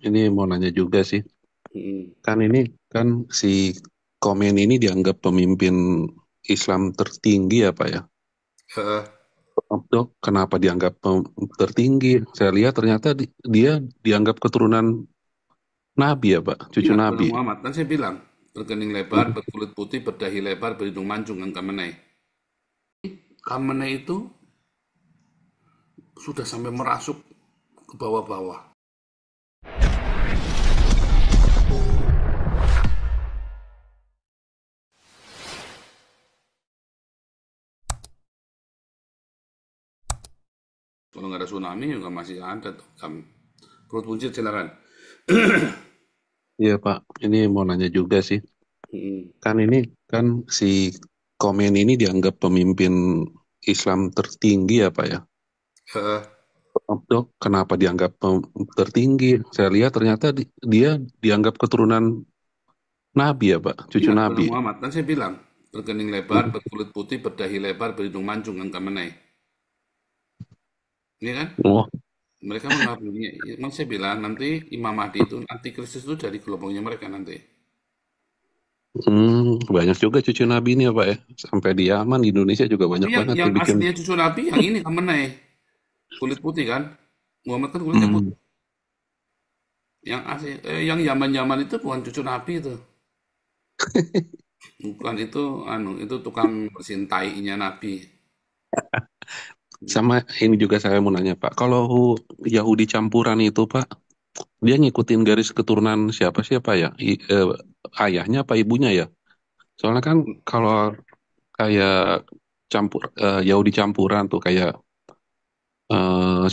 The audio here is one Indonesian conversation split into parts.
ini mau nanya juga sih. Mm. Kan ini kan si Khomeini ini dianggap pemimpin Islam tertinggi ya Pak ya. Heeh. Dok, kenapa dianggap tertinggi? Saya lihat ternyata dia dianggap keturunan Nabi ya Pak, cucu Iya, kepada Nabi. Muhammad. Kan saya bilang, berkening lebar, Hmm. berkulit putih, berdahi lebar, berhidung mancung kan Khamenei. Khamenei itu sudah sampai merasuk ke bawah-bawah. Kalau nggak ada tsunami juga masih ada tuh. Perut buncit silakan. Iya Pak, ini mau nanya juga sih. Mm. Kan ini kan si Khomeini ini dianggap pemimpin Islam tertinggi ya Pak ya. Heeh. Dok, kenapa dianggap tertinggi? Saya lihat ternyata dia dianggap keturunan Nabi ya Pak, cucu Iya, kepada Nabi. Muhammad. Kan saya bilang, berkening lebar, Hmm. berkulit putih, berdahi lebar, berhidung mancung kan Khamenei. Ini kan? Oh, Mereka mengakui, emang saya bilang nanti Imam Mahdi itu antikristus itu dari kelompoknya mereka nanti. banyak juga cucu Nabi ini ya Pak ya. Sampai di Yaman, di Indonesia juga Tapi banyak yang banget yang yang bikin. aslinya cucu Nabi yang ini Khamenei, kulit putih kan? Muhammad kan kulitnya Hmm. putih. Yang asli, yang Yaman-Yaman itu bukan cucu Nabi itu. Bukan itu, itu tukang bersihin tainya Nabi. Sama ini juga saya mau nanya Pak, kalau Yahudi campuran itu Pak, dia ngikutin garis keturunan siapa siapa ya? Ayahnya apa ibunya ya? Soalnya kan kalau kayak Yahudi campuran tuh kayak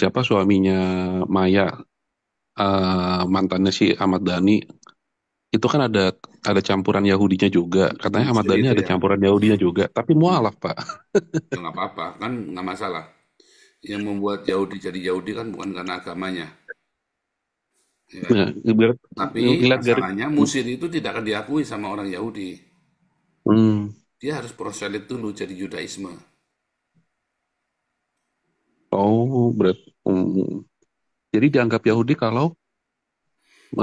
siapa suaminya Maya, mantannya si Ahmad Dhani, itu kan ada campuran Yahudinya juga. Katanya Ahmad Musir Dhani itu ada ya. campuran Yahudinya juga, tapi mualaf Pak. Ya nggak apa-apa, kan nggak masalah. Yang membuat Yahudi jadi Yahudi kan bukan karena agamanya, ya kan? Nah, biar Tapi lihat garis. masalahnya Musir itu tidak akan diakui sama orang Yahudi. Hmm. Dia harus proselit dulu jadi Yudaisme. Oh, jadi dianggap Yahudi kalau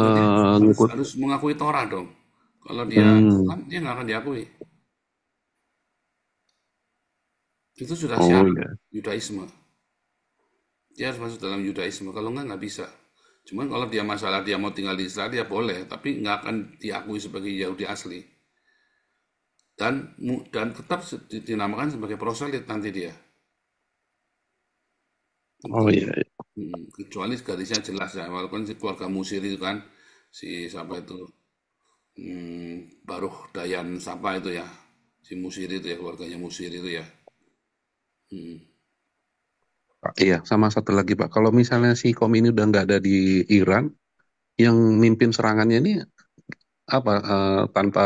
Ya dia harus ngikut. harus mengakui Torah dong. Kalau dia Hmm. Islam, dia nggak akan diakui. Itu sudah Oh syarat iya. Yudaisme. Dia harus masuk dalam Yudaisme. Kalau nggak bisa. Cuman kalau dia masalah dia mau tinggal di Israel, dia boleh. Tapi nggak akan diakui sebagai Yahudi asli. Dan tetap dinamakan sebagai proselit nanti dia. Oh Itu. iya. Kecuali garisnya jelas ya. Walaupun si keluarga Musir itu kan. Si siapa itu. Baruh Dayan siapa itu ya. Si Musir itu ya. Keluarganya Musir itu ya. Iya, sama satu lagi Pak. Kalau misalnya si Kom ini udah nggak ada di Iran, yang mimpin serangannya ini apa? Tanpa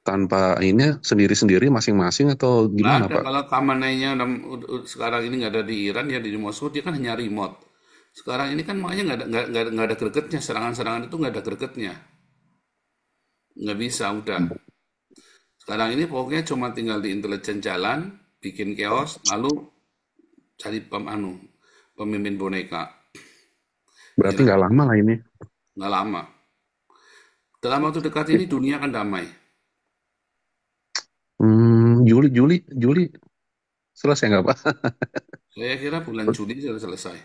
tanpa ini sendiri-sendiri masing-masing atau Nggak gimana ada. Pak? Kalau Khamenei-nya sekarang ini nggak ada di Iran, ya di Moskow, dia kan hanya remote. Sekarang ini kan makanya nggak ada gregetnya. Serangan-serangan itu nggak ada gregetnya. Nggak bisa, udah. Sekarang ini pokoknya cuma tinggal di intelijen jalan, bikin chaos, lalu cari pemimpin boneka. Berarti Inilah, nggak lama lah ini. nggak lama. Dalam waktu dekat ini dunia akan damai. Juli, Juli, Juli selesai nggak Pak? Saya kira bulan Juli sudah selesai.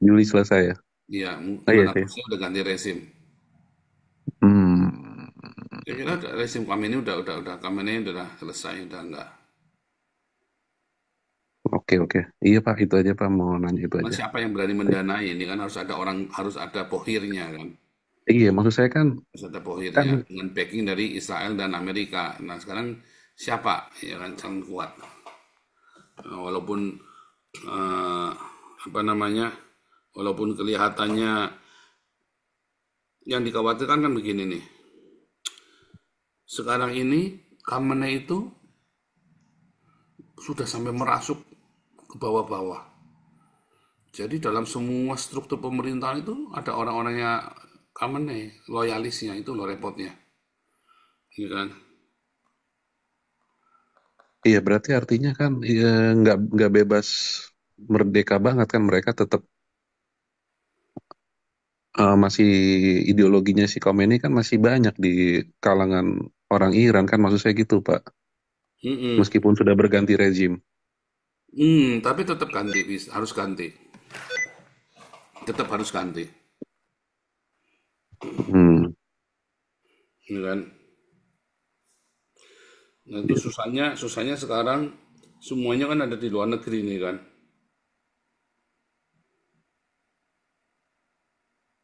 Juli selesai ya? Iya, Oh, bulan iya sih. Agustus udah ganti rezim. Hmm. Saya kira rezim kami ini udah kami ini udah selesai, udah enggak. Oke, oke. Iya Pak, itu aja Pak, mau nanya itu Cuman aja. siapa yang berani mendanai ini kan harus ada orang, harus ada bohirnya kan. Iya, maksud saya kan Harus ada kan bohirnya dengan backing dari Israel dan Amerika. Nah sekarang siapa ya kan yang kuat. Walaupun eh, apa namanya, walaupun kelihatannya yang dikhawatirkan kan begini nih. Sekarang ini Khamenei itu sudah sampai merasuk ke bawah-bawah. Jadi dalam semua struktur pemerintahan itu ada orang-orangnya Khamenei, loyalisnya itu loh repotnya, gitu kan? iya berarti artinya kan ya, nggak bebas merdeka banget kan mereka tetap masih ideologinya si Khomeini kan masih banyak di kalangan orang Iran kan, maksud saya gitu Pak. Mm-mm. Meskipun sudah berganti rezim. Tapi tetap ganti, harus ganti. Tetap harus ganti. Hmm. Ya kan? Nah, itu susahnya sekarang semuanya kan ada di luar negeri nih kan.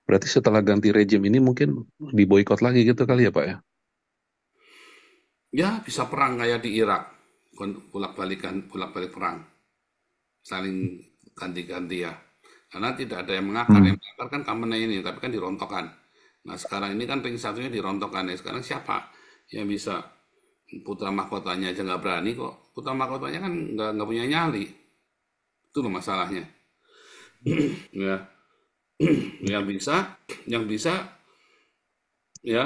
Berarti setelah ganti rezim ini mungkin diboikot lagi gitu kali ya Pak ya? Ya, bisa perang kayak di Irak. Bolak-balik perang. Saling ganti-ganti ya. Karena tidak ada yang mengakar. Hmm. Yang mengakar kan Khamenei ini, tapi kan dirontokkan. Nah, sekarang ini kan ring satunya dirontokkan ya. Sekarang siapa yang bisa putra mahkotanya aja nggak berani kok. Putra mahkotanya kan nggak punya nyali. Itu loh masalahnya. Ya, yang bisa, yang bisa ya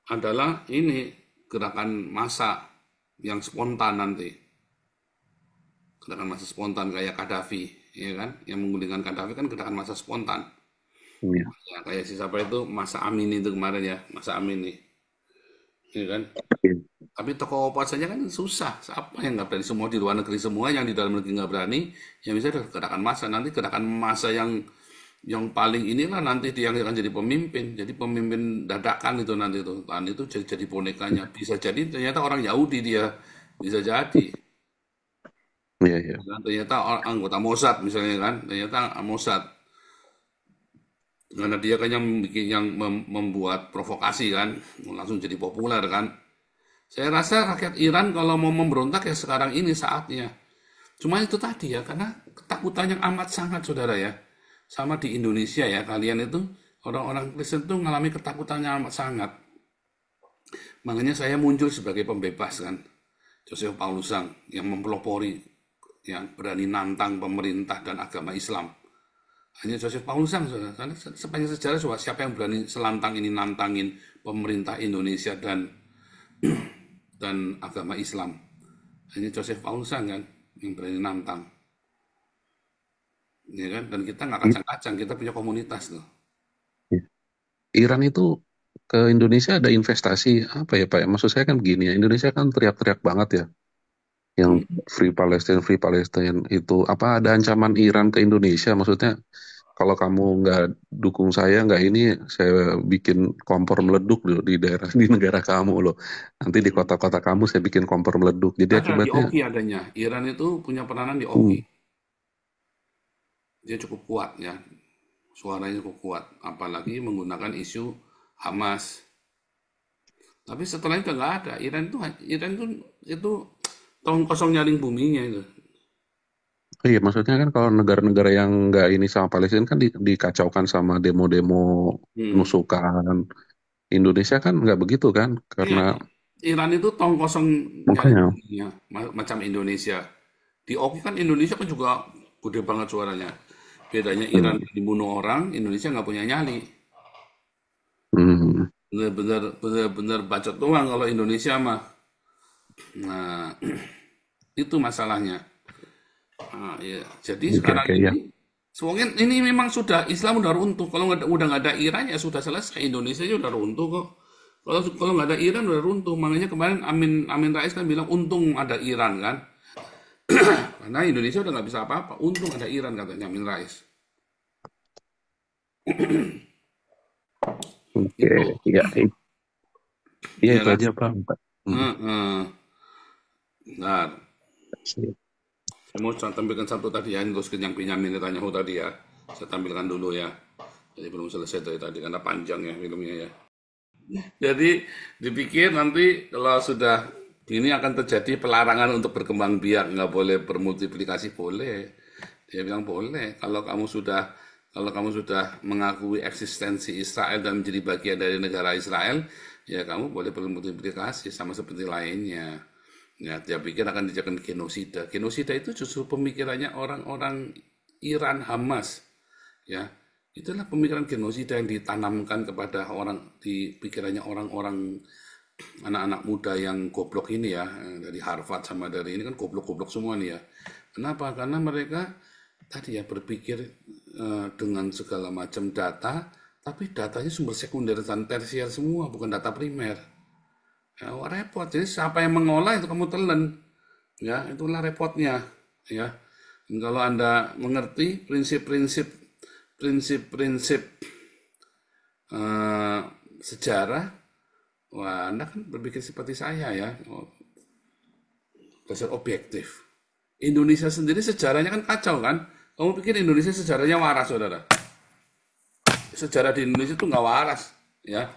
adalah ini gerakan massa yang spontan nanti. Gerakan massa spontan kayak Gaddafi, ya kan? Yang menggulingkan Gaddafi kan gerakan massa spontan. Iya. Ya, kayak si siapa itu Masa Amin itu kemarin ya, Masa Amin nih, ya kan? Tapi tokoh oposisinya kan susah. Siapa yang nggak berani? Semua di luar negeri semua, yang di dalam negeri nggak berani. Yang bisa adalah gerakan massa. Nanti gerakan massa yang paling inilah nanti dia yang akan jadi pemimpin. Jadi pemimpin dadakan itu nanti itu. Dan itu jadi bonekanya. Bisa jadi ternyata orang Yahudi dia. Bisa jadi. Iya, iya. Dan ternyata anggota Mossad misalnya kan. Ternyata Mossad. Karena dia kan yang bikin membuat provokasi kan. Langsung jadi populer kan. Saya rasa rakyat Iran kalau mau memberontak ya sekarang ini saatnya. Cuma itu tadi ya, karena ketakutan yang amat sangat saudara ya. Sama di Indonesia ya, kalian itu orang-orang Kristen itu mengalami ketakutan yang amat sangat. Makanya saya muncul sebagai pembebas kan. Joseph Paulusang yang mempelopori, yang berani nantang pemerintah dan agama Islam. Hanya Joseph Paulusang, saudara. Karena sepanjang sejarah siapa yang berani selantang ini nantangin pemerintah Indonesia dan agama Islam. Hanya Joseph Paulusang kan yang berani nantang. Ya kan? Dan kita nggak kacang-kacang, kita punya komunitas tuh. Iran itu ke Indonesia ada investasi apa ya Pak? Ya? Maksud saya kan begini ya, Indonesia kan teriak-teriak banget ya, yang Hmm. Free Palestine itu apa ada ancaman Iran ke Indonesia? Maksudnya kalau kamu nggak dukung saya nggak ini, saya bikin kompor meleduk loh di daerah di negara kamu loh. Nanti di kota-kota kamu saya bikin kompor meleduk. Jadi Ada di akibatnya, Oki adanya. Iran itu punya peranan di Oki. hmm, Dia cukup kuat ya. Suaranya cukup kuat. Apalagi menggunakan isu Hamas. Tapi setelah itu nggak ada. Iran itu tong kosong nyaring buminya itu. iya maksudnya kan kalau negara-negara yang nggak ini sama Palestina kan dikacaukan sama demo-demo Hmm. penusukan. Indonesia kan nggak begitu kan, Iya, karena Iran itu tong kosong nyaring makanya, buminya. Macam Indonesia. Di Oki kan Indonesia kan juga gede banget suaranya. Bedanya Iran hmm, dibunuh orang, Indonesia nggak punya nyali. hmm, Bener-bener bacot doang kalau Indonesia mah. Nah, itu masalahnya. Nah, ya. Jadi oke sekarang oke ya. mungkin ini memang sudah Islam udah runtuh. Kalau udah nggak ada Iran ya sudah selesai. Indonesia aja udah runtuh kok. Kalau nggak ada Iran udah runtuh. Makanya kemarin Amin Amin Rais kan bilang untung ada Iran kan. Karena Indonesia udah nggak bisa apa-apa. Untung ada Iran katanya Amin Rais. Oke, Itu. ya, iya Ya itu kan? aja Pak. Hmm, Heeh. Nah, saya mau tampilkan satu tadi ya, terus yang Benyamin Netanyahu tadi ya. Saya tampilkan dulu ya. Jadi belum selesai dari tadi karena panjang ya filmnya ya. Jadi dipikir nanti kalau sudah ini akan terjadi pelarangan untuk berkembang biak, nggak boleh bermultiplikasi boleh. Dia bilang boleh. Kalau kamu sudah mengakui eksistensi Israel dan menjadi bagian dari negara Israel, ya kamu boleh bermultiplikasi sama seperti lainnya. Ya, dia pikir akan dijadikan genosida. Genosida itu justru pemikirannya orang-orang Iran Hamas. Ya, itulah pemikiran genosida yang ditanamkan kepada orang di pikirannya orang-orang anak-anak muda yang goblok ini ya, dari Harvard sama dari ini kan goblok-goblok semua nih ya. Kenapa? Karena mereka tadi ya berpikir dengan segala macam data Tapi datanya sumber sekunder dan tersier semua, bukan data primer. Ya, wah, repot. Jadi siapa yang mengolah itu kamu telan. Ya, itulah repotnya. Ya, dan kalau Anda mengerti prinsip-prinsip eh, sejarah, wah Anda kan berpikir seperti saya ya, dasar objektif. Indonesia sendiri sejarahnya kan kacau kan? Kamu pikir Indonesia sejarahnya waras, saudara? Sejarah di Indonesia itu nggak waras, ya.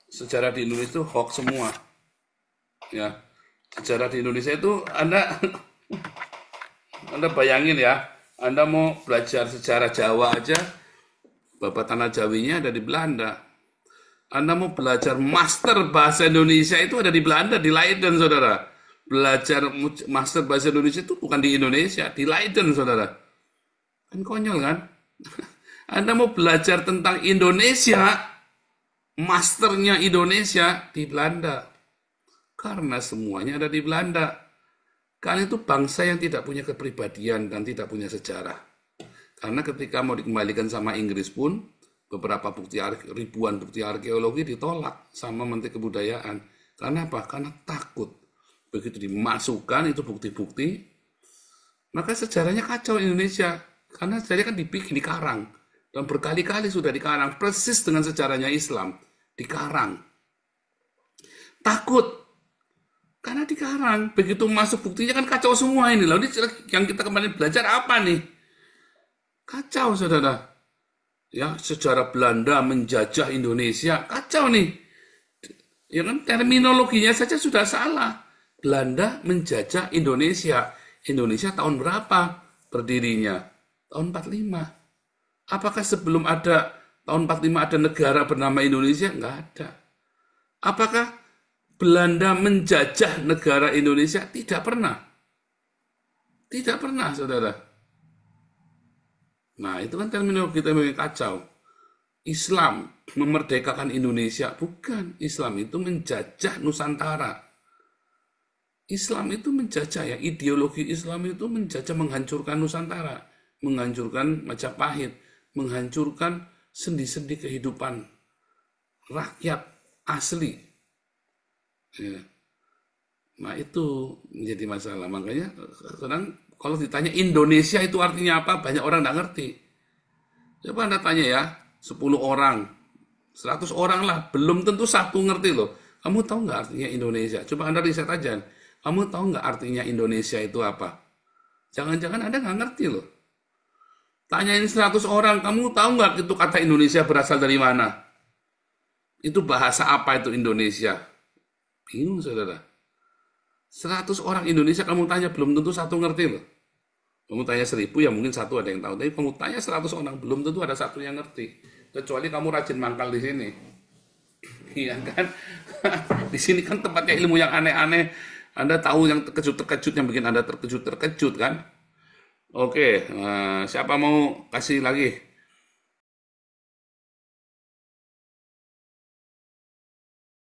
Sejarah di Indonesia itu hoax semua, ya. Sejarah di Indonesia itu Anda bayangin ya, Anda mau belajar sejarah Jawa aja, Bapak Tanah Jawinya ada di Belanda. Anda mau belajar master bahasa Indonesia itu ada di Belanda, di Leiden, saudara. Belajar master bahasa Indonesia itu bukan di Indonesia, di Leiden, saudara. Kan konyol kan? Anda mau belajar tentang Indonesia, masternya Indonesia di Belanda. Karena semuanya ada di Belanda. Kalian itu bangsa yang tidak punya kepribadian dan tidak punya sejarah. Karena ketika mau dikembalikan sama Inggris pun, beberapa ribuan bukti arkeologi ditolak sama Menteri Kebudayaan. Karena apa? Karena takut. Begitu dimasukkan itu bukti-bukti, maka sejarahnya kacau Indonesia. Karena sejarahnya kan dibikin, dikarang. Dan berkali-kali sudah dikarang. Persis dengan sejarahnya Islam. Dikarang. Takut. Karena dikarang. Begitu masuk buktinya kan kacau semua ini. Lalu yang kita kemarin belajar apa nih? Kacau, saudara. Ya, sejarah Belanda menjajah Indonesia. Kacau nih. Ya kan, terminologinya saja sudah salah. Belanda menjajah Indonesia. Indonesia tahun berapa berdirinya? Tahun 45. Apakah sebelum ada tahun 45 ada negara bernama Indonesia? Enggak ada. Apakah Belanda menjajah negara Indonesia? Tidak pernah. Tidak pernah, saudara. Nah, itu kan terminologi kacau. Islam memerdekakan Indonesia. Bukan. Islam itu menjajah Nusantara. Islam itu menjajah ya. Ideologi Islam itu menjajah, menghancurkan Nusantara. Menghancurkan Majapahit. Menghancurkan sendi-sendi kehidupan rakyat asli. Ya. Nah itu menjadi masalah. Makanya sekarang kalau ditanya Indonesia itu artinya apa, banyak orang nggak ngerti. Coba Anda tanya ya, 10 orang, 100 orang lah, belum tentu satu ngerti loh. Kamu tahu nggak artinya Indonesia? Coba Anda riset aja. Kamu tahu nggak artinya Indonesia itu apa? Jangan-jangan Anda nggak ngerti loh. Tanyain 100 orang, kamu tahu nggak itu kata Indonesia berasal dari mana? Itu bahasa apa itu Indonesia? Bingung, saudara. 100 orang Indonesia kamu tanya, belum tentu satu ngerti loh. Kamu tanya 1000, ya mungkin satu ada yang tahu. Tapi kamu tanya 100 orang, belum tentu ada satu yang ngerti. Kecuali kamu rajin mangkal di sini. Iya kan? Di sini kan tempatnya ilmu yang aneh-aneh. Anda tahu yang terkejut-terkejut, yang bikin Anda terkejut-terkejut kan? Oke, siapa mau kasih lagi?